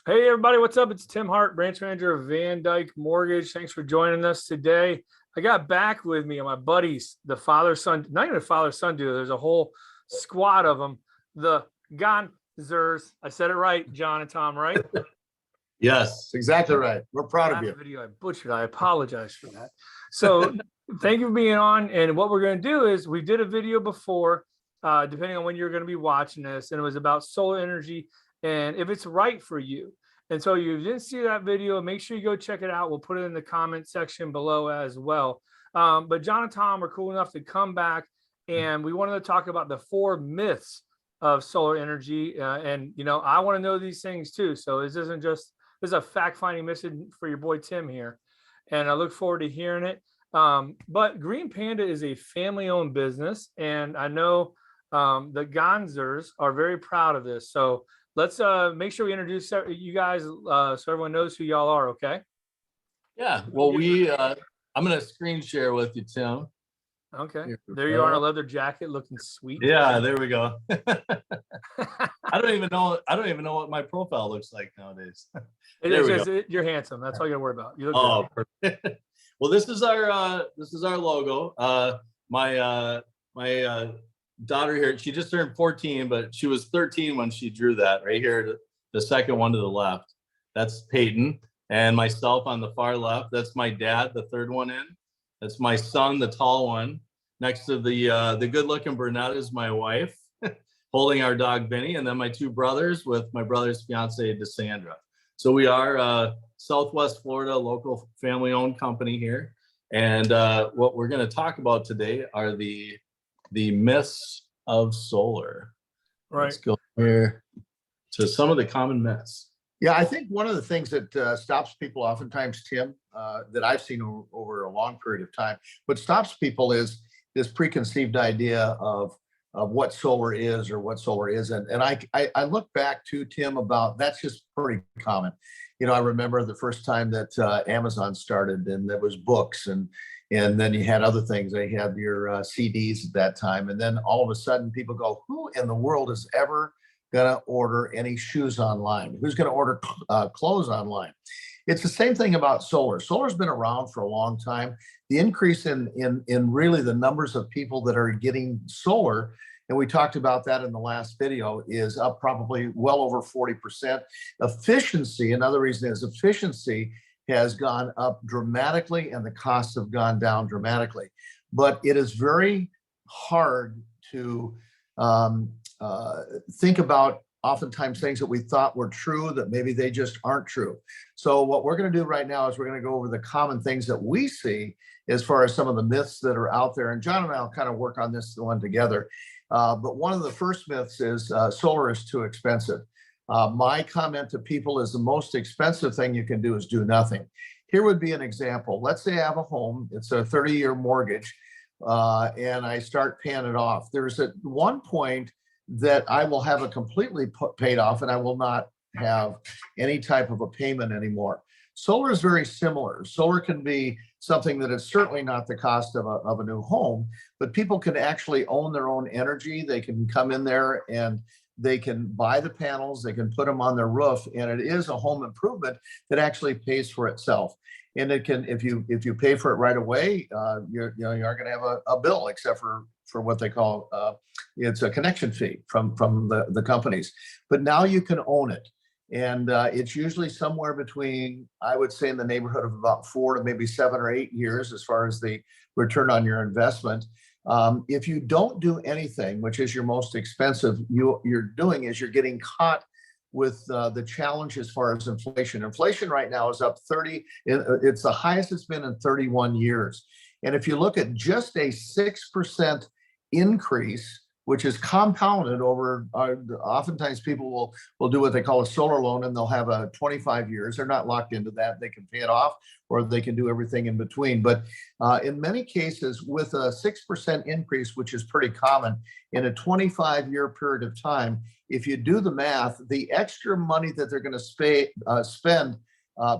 Hey everybody, what's up? It's Tim Hart, branch manager of Van Dyke Mortgage. Thanks for joining us today. I got back with me and my buddies, the father son, not even a father son duo. There's a whole squad of them. The Gonzers. I said it right, John and Tom, right? Yes, exactly right. We're proud of Last you. video I butchered. I apologize for that. So thank you for being on. And what we're going to do is we did a video before, depending on when you're going to be watching this, and it was about solar energy and if it's right for you. And so you didn't see that video, make sure you go check it out. We'll put it in the comment section below as well. But John and Tom are cool enough to come back, and we wanted to talk about the 4 myths of solar energy. And, you know, I want to know these things too. So this isn't just, this is a fact-finding mission for your boy Tim here. And I look forward to hearing it. But Green Panda is a family-owned business, and I know the Gonzers are very proud of this. So let's make sure we introduce you guys so everyone knows who y'all are, okay? Yeah, well, I'm going to screen share with you, Tim. Okay, there you are in a leather jacket looking sweet. Yeah, there we go. I don't even know what my profile looks like nowadays. You're handsome. That's all you gotta worry about. You look good. Perfect. Well, this is our logo. My daughter here, she just turned 14, but she was 13 when she drew that right here, the second one to the left. That's Peyton, and myself on the far left. That's my dad, the third one in. That's my son, the tall one. Next to the good-looking brunette is my wife, holding our dog Benny, and then my 2 brothers with my brother's fiance, Desandra. So we are Southwest Florida, local family-owned company here. And what we're going to talk about today are the myths of solar. Right. Let's go here to some of the common myths. Yeah, I think one of the things that stops people oftentimes, Tim, that I've seen over a long period of time, what stops people is this preconceived idea of what solar is or what solar isn't. And I look back to, Tim, about that's just pretty common. You know, I remember the first time that Amazon started, and there was books, and then you had other things. They had your CDs at that time. And then all of a sudden people go, who in the world is ever going to order any shoes online? Who's going to order clothes online? It's the same thing about solar. Solar's been around for a long time. The increase in really the numbers of people that are getting solar, and we talked about that in the last video, is up probably well over 40%. Efficiency, another reason is efficiency has gone up dramatically, and the costs have gone down dramatically. But it is very hard to think about oftentimes things that we thought were true that maybe they just aren't true. So what we're going to do right now is we're going to go over the common things that we see as far as some of the myths that are out there. And John and I will kind of work on this one together. But one of the first myths is solar is too expensive. My comment to people is the most expensive thing you can do is do nothing. Here would be an example. Let's say I have a home, it's a 30-year mortgage, and I start paying it off. There's at one point that I will have it completely paid off, and I will not have any type of a payment anymore. Solar is very similar. Solar can be something that is certainly not the cost of a new home, but people can actually own their own energy. They can come in there and they can buy the panels, they can put them on their roof, and it is a home improvement that actually pays for itself. And it can, if you pay for it right away, you aren't going to have a bill, except for what they call it's a connection fee from the companies. But now you can own it, and it's usually somewhere between, I would say, in the neighborhood of about 4 to maybe 7 or 8 years as far as the return on your investment. If you don't do anything, which is your most expensive, you're doing is you're getting caught with the challenge as far as inflation. Inflation right now is up 30. It's the highest it's been in 31 years. And if you look at just a 6% increase, which is compounded over, oftentimes people will do what they call a solar loan, and they'll have a 25 years. They're not locked into that. They can pay it off, or they can do everything in between. But in many cases, with a 6% increase, which is pretty common in a 25-year period of time, if you do the math, the extra money that they're going to spend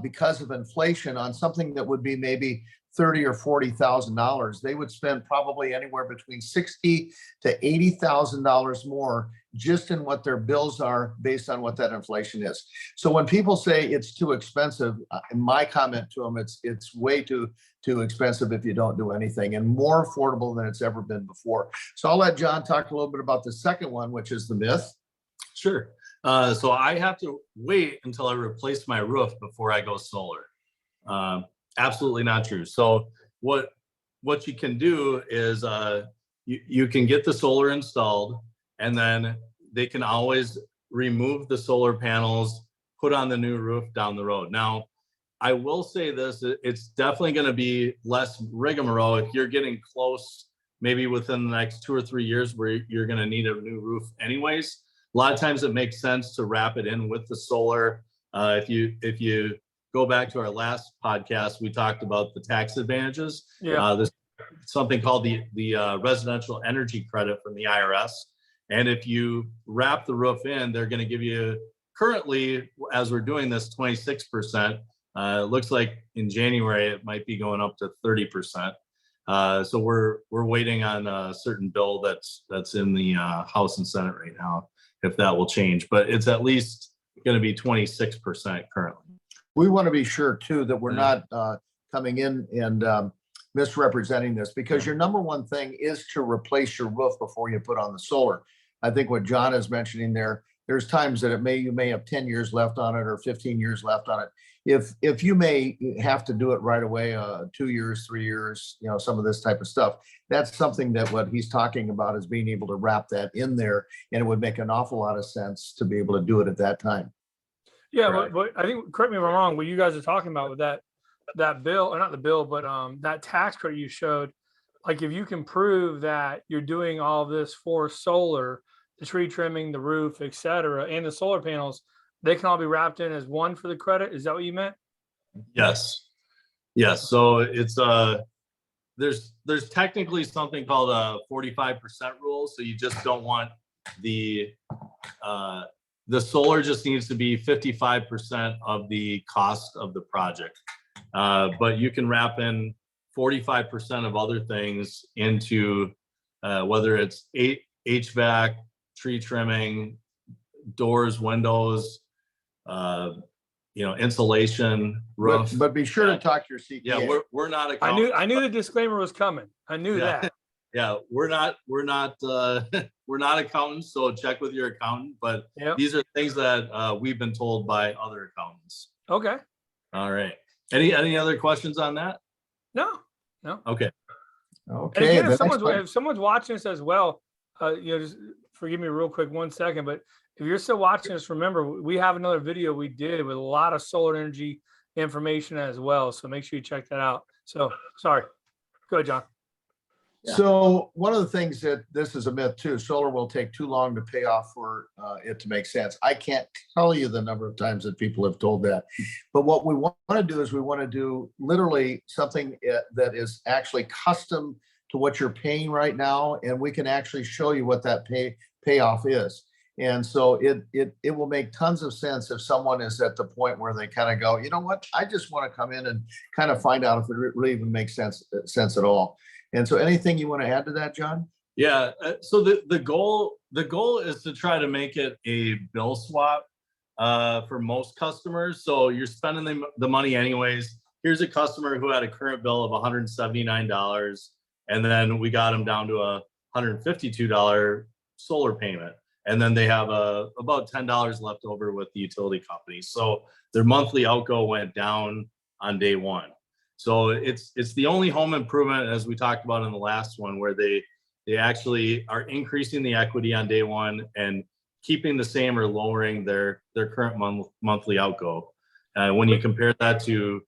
because of inflation on something that would be maybe $30,000 or $40,000, they would spend probably anywhere between $60,000 to $80,000 more just in what their bills are based on what that inflation is. So when people say it's too expensive, my comment to them, it's way too expensive if you don't do anything, and more affordable than it's ever been before. So I'll let John talk a little bit about the second one, which is the myth. Sure. So I have to wait until I replace my roof before I go solar. Absolutely not true. So what you can do is you can get the solar installed, and then they can always remove the solar panels, put on the new roof down the road. Now, I will say this, it's definitely going to be less rigmarole if you're getting close, maybe within the next 2 or 3 years where you're going to need a new roof anyways. A lot of times it makes sense to wrap it in with the solar. If you go back to our last podcast, we talked about the tax advantages. Yeah. There's something called the residential energy credit from the IRS. And if you wrap the roof in, they're going to give you, currently, as we're doing this, 26%. It looks like in January, it might be going up to 30%. So we're waiting on a certain bill that's in the House and Senate right now, if that will change. But it's at least going to be 26% currently. We want to be sure too that we're not coming in and misrepresenting this, because your number one thing is to replace your roof before you put on the solar. I think what John is mentioning there's times that you may have 10 years left on it or 15 years left on it. If you may have to do it right away, 2 years, 3 years, some of this type of stuff, that's something that what he's talking about is being able to wrap that in there, and it would make an awful lot of sense to be able to do it at that time. Yeah, Right. but I think, correct me if I'm wrong, what you guys are talking about with that bill, or not the bill, but that tax credit you showed, like if you can prove that you're doing all this for solar, the tree trimming, the roof, et cetera, and the solar panels, they can all be wrapped in as one for the credit. Is that what you meant? Yes. So it's there's technically something called a 45% rule. So you just don't want the solar just needs to be 55% of the cost of the project. But you can wrap in 45% of other things into whether it's HVAC, tree trimming, doors, windows, insulation, roof. But be sure to talk to your CPA. Yeah, we're not. I knew the disclaimer was coming. I knew that. Yeah, we're not we're not accountants, so check with your accountant. But these are things that we've been told by other accountants. Okay. All right. Any other questions on that? No. Okay. Okay. And again, if someone's watching us as well, just forgive me real quick 1 second, but if you're still watching us, remember we have another video we did with a lot of solar energy information as well. So make sure you check that out. So sorry. Go ahead, John. So one of the things that this is a myth too, solar will take too long to pay off for it to make sense. I can't tell you the number of times that people have told that, but what we want to do is we want to do literally something that is actually custom to what you're paying right now. And we can actually show you what that payoff is. And so it will make tons of sense if someone is at the point where they kind of go, you know what, I just want to come in and kind of find out if it really even makes sense at all. And so anything you want to add to that, John? Yeah. So the goal is to try to make it a bill swap for most customers. So you're spending the money anyways. Here's a customer who had a current bill of $179, and then we got them down to a $152 solar payment. And then they have about $10 left over with the utility company. So their monthly outgo went down on day one. So it's the only home improvement, as we talked about in the last one, where they actually are increasing the equity on day one and keeping the same or lowering their current monthly outgo. When you compare that to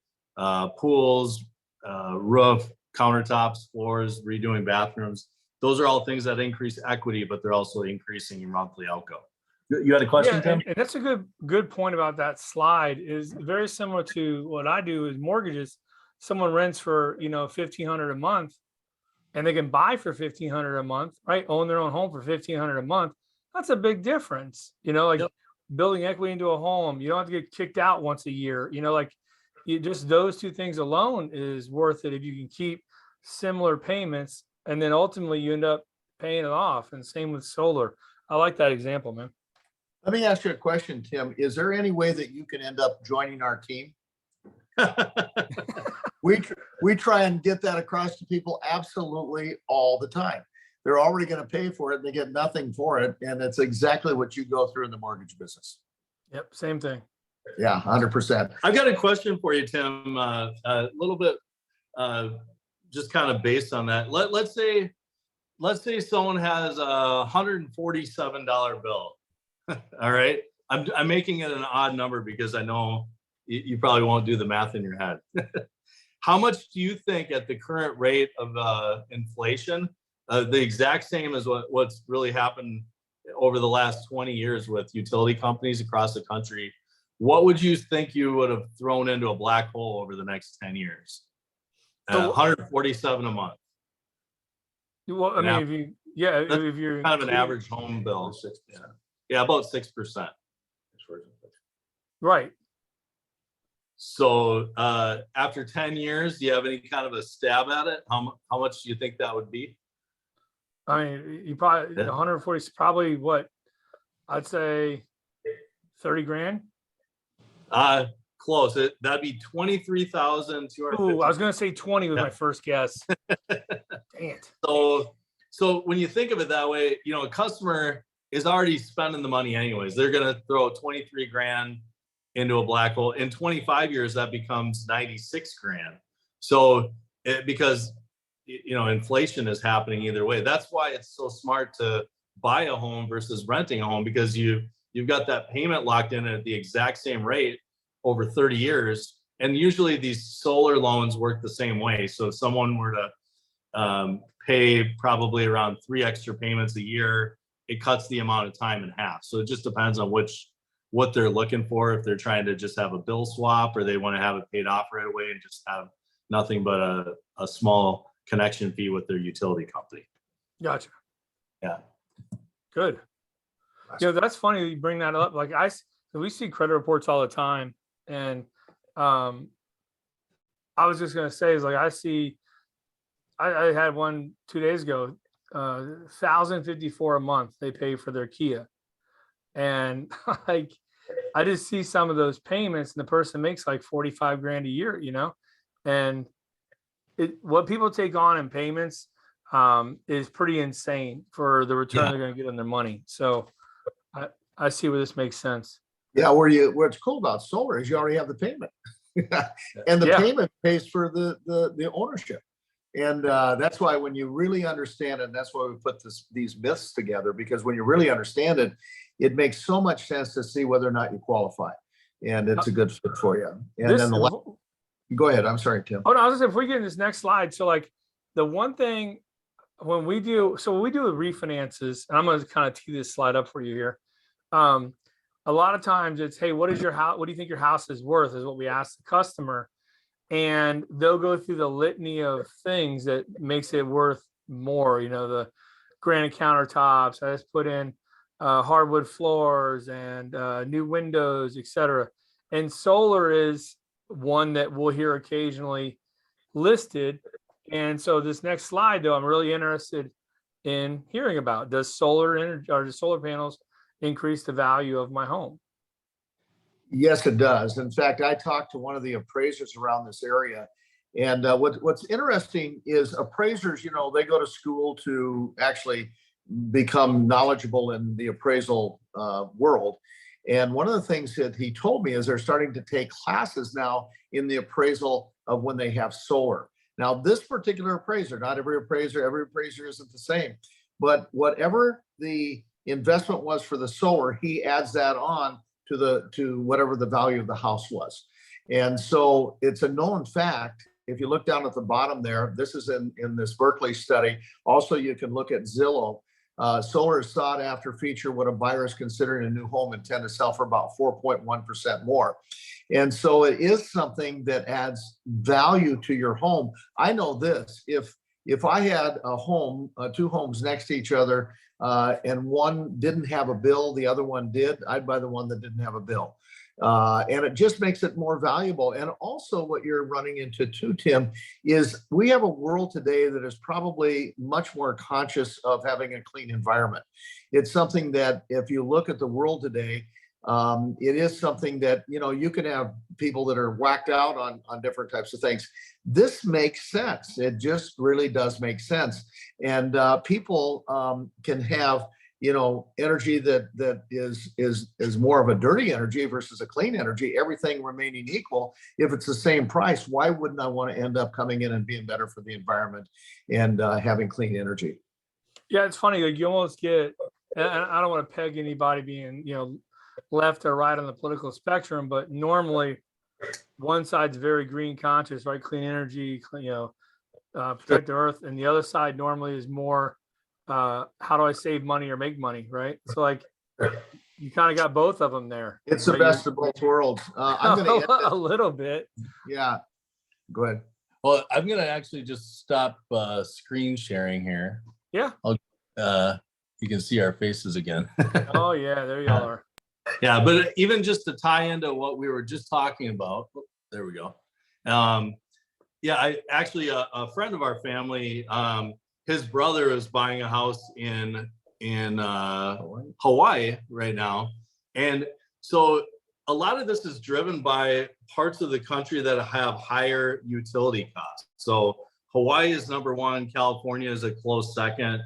pools, roof, countertops, floors, redoing bathrooms, those are all things that increase equity, but they're also increasing your monthly outgo. You had a question, Tim? And that's a good point about that slide. Is very similar to what I do is mortgages. Someone rents for $1,500 a month, and they can buy for $1,500 a month, right? Own their own home for $1,500 a month. That's a big difference. Building equity into a home. You don't have to get kicked out once a year. just those two things alone is worth it if you can keep similar payments, and then ultimately you end up paying it off. And same with solar. I like that example, man. Let me ask you a question, Tim. Is there any way that you can end up joining our team? We try and get that across to people absolutely all the time. They're already going to pay for it and they get nothing for it. And it's exactly what you go through in the mortgage business. Yep, same thing. Yeah, 100%. I've got a question for you, Tim. A little bit, just kind of based on that. Let's say someone has a $147 bill. All right, I'm making it an odd number because I know you probably won't do the math in your head. How much do you think at the current rate of inflation, the exact same as what's really happened over the last 20 years with utility companies across the country, what would you think you would have thrown into a black hole over the next 10 years? 147 a month. Well, I mean, if you're kind of an average home bill. Yeah, about 6%. Right. So after 10 years, do you have any kind of a stab at it? How much do you think that would be? I mean, you probably 140 is probably what I'd say 30 grand. Close. That'd be 23,250. Ooh, I was gonna say 20 was my first guess. Dang it. So when you think of it that way, a customer is already spending the money anyways. They're gonna throw 23 grand into a black hole. In 25 years, that becomes 96 grand. So because inflation is happening either way. That's why it's so smart to buy a home versus renting a home, because you've got that payment locked in at the exact same rate over 30 years. And usually these solar loans work the same way. So if someone were to pay probably around 3 extra payments a year, it cuts the amount of time in half. So it just depends on what they're looking for. If they're trying to just have a bill swap, or they want to have it paid off right away and just have nothing but a small connection fee with their utility company. Gotcha. Yeah. Good. That's funny that you bring that up. Like we see credit reports all the time. And I was just going to say, is like, I had one 2 days ago, $1,054 a month they pay for their Kia. And like, I just see some of those payments and the person makes like 45 grand a year, and what people take on in payments is pretty insane for the return they're going to get on their money. So I see where this makes sense. Yeah, what's cool about solar is you already have the payment, and the payment pays for the ownership. And that's why when you really understand it, and that's why we put these myths together, because when you really understand it, it makes so much sense to see whether or not you qualify, and it's a good fit for you. And then go ahead. I'm sorry, Tim. Oh no, I was gonna say, if we get in this next slide, so like the one thing when we do refinances, and I'm gonna kind of tee this slide up for you here. A lot of times it's, hey, what do you think your house is worth, is what we ask the customer. And they'll go through the litany of things that makes it worth more. The granite countertops, I just put in hardwood floors and new windows, etc. And solar is one that we'll hear occasionally listed. And so this next slide, though, I'm really interested in hearing about. Does solar energy, or does solar panels increase the value of my home? Yes, it does. In fact, I talked to one of the appraisers around this area, and what's interesting is appraisers, they go to school to actually become knowledgeable in the appraisal world. And one of the things that he told me is they're starting to take classes now in the appraisal of when they have solar. Now, this particular appraiser, not every appraiser isn't the same, but whatever the investment was for the solar, he adds that on to whatever the value of the house was. And so it's a known fact. If you look down at the bottom there, this is in this Berkeley study. Also, you can look at Zillow. Solar is sought after feature what a buyer is considering a new home and tend to sell for about 4.1% more. And so it is something that adds value to your home. I know this, if I had a home, two homes next to each other, and one didn't have a bill, the other one did, I'd buy the one that didn't have a bill. And it just makes it more valuable. And also what you're running into too, Tim, is we have a world today that is probably much more conscious of having a clean environment. It's something that if you look at the world today, it is something that, you know, you can have people that are whacked out on different types of things. This makes sense. It just really does make sense. And people can have, you know, energy that is more of a dirty energy versus a clean energy, everything remaining equal. If it's the same price, why wouldn't I want to end up coming in and being better for the environment and having clean energy? Yeah, it's funny. Like you almost get, and I don't want to peg anybody being, you know, left or right on the political spectrum, but normally one side's very green conscious, right? Clean energy, you know, protect the earth, and the other side normally is more, how do I save money or make money, right? So like you kind of got both of them there. It's the right? best of both worlds. I'm going to a little bit. Yeah, go ahead. Well, I'm going to actually just stop screen sharing here. Yeah. You can see our faces again. Oh yeah, there you are. Yeah, but even just to tie into what we were just talking about, there we go. Yeah, I actually a friend of our family, his brother is buying a house in Hawaii right now, and so a lot of this is driven by parts of the country that have higher utility costs. So Hawaii is number one, California is a close second,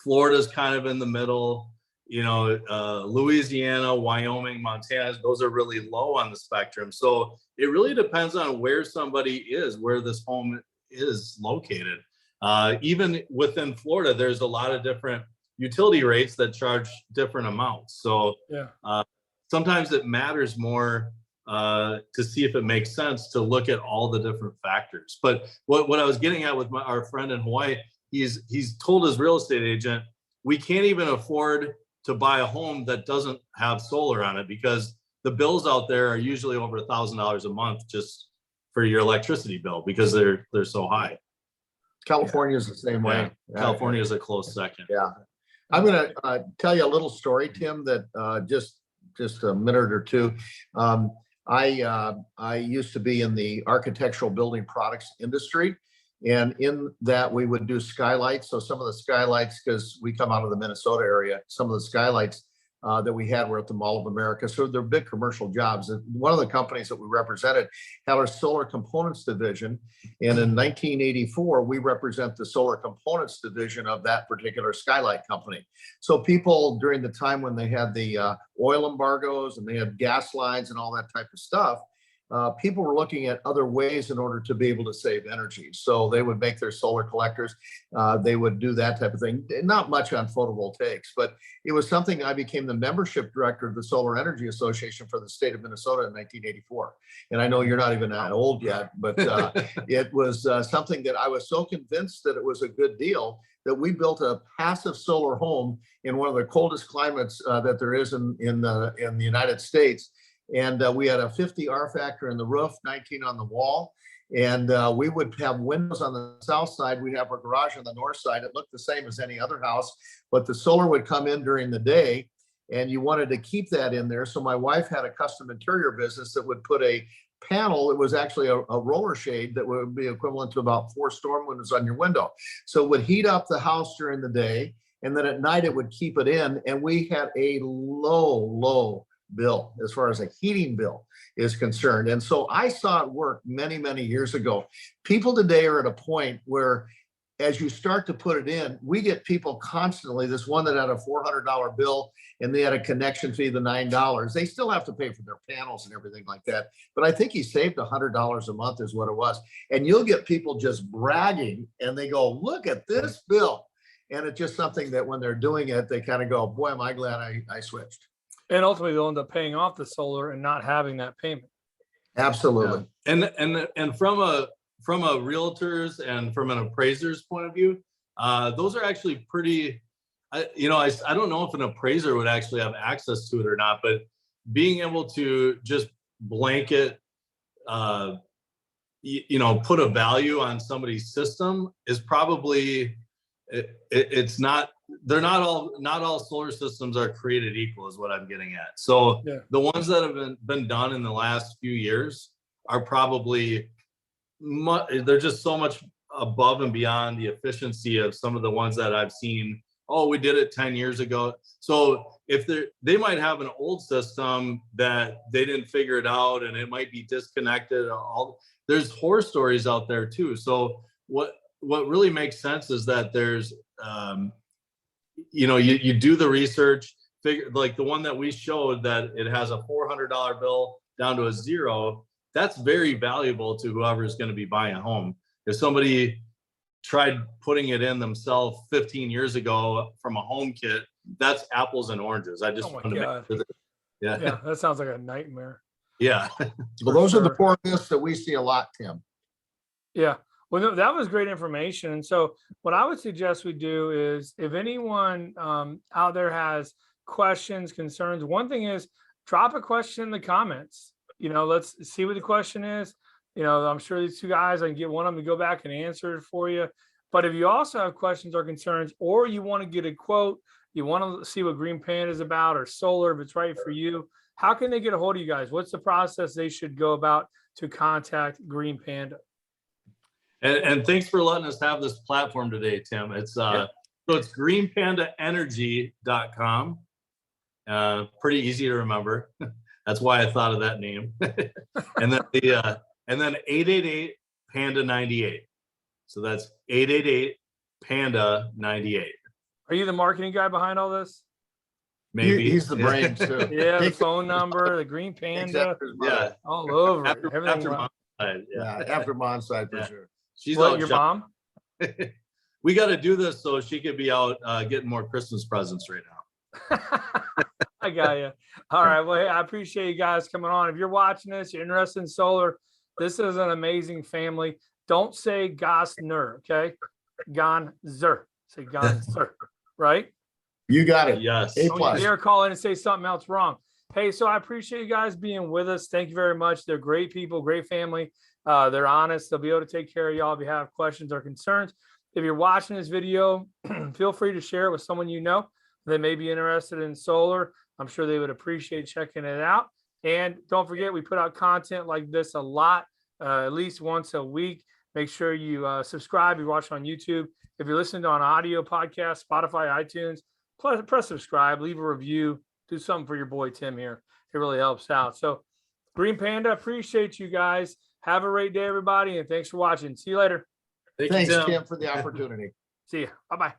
Florida's kind of in the middle. You know, Louisiana, Wyoming, Montana, those are really low on the spectrum. So it really depends on where somebody is, where this home is located. Even within Florida, there's a lot of different utility rates that charge different amounts. So Yeah. Sometimes it matters more to see if it makes sense to look at all the different factors. But what I was getting at with our friend in Hawaii, he's told his real estate agent, we can't even afford to buy a home that doesn't have solar on it because the bills out there are usually over $1,000 a month just for your electricity bill because they're so high. California is the same way. Yeah. California is a close second. Yeah. I'm going to tell you a little story, Tim, that just a minute or two. I used to be in the architectural building products industry. And in that, we would do skylights. So some of the skylights, because we come out of the Minnesota area, some of the skylights that we had were at the Mall of America. So they're big commercial jobs. And one of the companies that we represented had our solar components division. And in 1984, we represent the solar components division of that particular skylight company. So people during the time when they had the oil embargoes and they had gas lines and all that type of stuff, people were looking at other ways in order to be able to save energy. So they would make their solar collectors. They would do that type of thing. Not much on photovoltaics, but it was something. I became the membership director of the Solar Energy Association for the state of Minnesota in 1984. And I know you're not even that old yet, but it was something that I was so convinced that it was a good deal that we built a passive solar home in one of the coldest climates that there is in the United States. And we had a 50 R factor in the roof, 19 on the wall. And we would have windows on the south side. We'd have our garage on the north side. It looked the same as any other house, but the solar would come in during the day and you wanted to keep that in there. So my wife had a custom interior business that would put a panel. It was actually a roller shade that would be equivalent to about 4 storm windows on your window. So it would heat up the house during the day. And then at night it would keep it in. And we had a low bill as far as a heating bill is concerned. And so I saw it work many, many years ago. People today are at a point where as you start to put it in, we get people constantly, this one that had a $400 bill and they had a connection fee of the $9. They still have to pay for their panels and everything like that. But I think he saved $100 a month is what it was. And you'll get people just bragging and they go, look at this bill. And it's just something that when they're doing it, they kind of go, boy, am I glad I switched. And ultimately, they'll end up paying off the solar and not having that payment. Absolutely. Yeah. And from a realtor's and from an appraiser's point of view, those are actually pretty. I don't know if an appraiser would actually have access to it or not, but being able to just blanket, put a value on somebody's system is probably it's not they're not all solar systems are created equal is what I'm getting at. So Yeah. the ones that have been done in the last few years are probably they're just so much above and beyond the efficiency of some of the ones that I've seen. Oh, we did it 10 years ago. So if they might have an old system that they didn't figure it out and it might be disconnected. There's horror stories out there too. So what really makes sense is that there's you do the research, figure like the one that we showed that it has a $400 bill down to a zero. That's very valuable to whoever is going to be buying a home. If somebody tried putting it in themselves 15 years ago from a home kit, that's apples and oranges. I just Oh my want to God. make sure that, Yeah, that sounds like a nightmare. yeah. Well, those are the four myths that we see a lot, Tim. Yeah. Well, no, that was great information. And so what I would suggest we do is if anyone out there has questions, concerns, one thing is drop a question in the comments. Let's see what the question is. I'm sure these two guys, I can get one of them to go back and answer it for you. But if you also have questions or concerns, or you want to get a quote, you want to see what Green Panda is about or solar, if it's right for you, how can they get a hold of you guys? What's the process they should go about to contact Green Panda? And thanks for letting us have this platform today, Tim. It's so it's greenpandaenergy.com. Pretty easy to remember. That's why I thought of that name. and then 888 Panda 98. So that's 888 Panda 98. Are you the marketing guy behind all this? Maybe He's the brains too. Yeah, the phone number, the Green Panda, Yeah, all over it. after Everything. mom's side, Yeah, after mom's side for Yeah. sure. She's What, out your shopping. mom? We got to do this so she could be out getting more Christmas presents right now. I got you. All right. Well, hey, I appreciate you guys coming on. If you're watching this, you're interested in solar, this is an amazing family. Don't say Gosner, okay? Gonser. Say Gonser, right? You got it. Yes. A Don't you plus. dare call in and say something else wrong. Hey, so I appreciate you guys being with us. Thank you very much. They're great people, great family. They're honest. They'll be able to take care of y'all if you have questions or concerns. If you're watching this video, feel free to share it with someone you know that may be interested in solar. I'm sure they would appreciate checking it out. And don't forget, we put out content like this a lot, at least once a week. Make sure you subscribe. You watch on YouTube. If you're listening to on audio podcast, Spotify, iTunes, press subscribe, leave a review, do something for your boy Tim here. It really helps out. So Green Panda, appreciate you guys. Have a great day, everybody, and thanks for watching. See you later. Thanks, Tim, for the opportunity. See you. Bye-bye.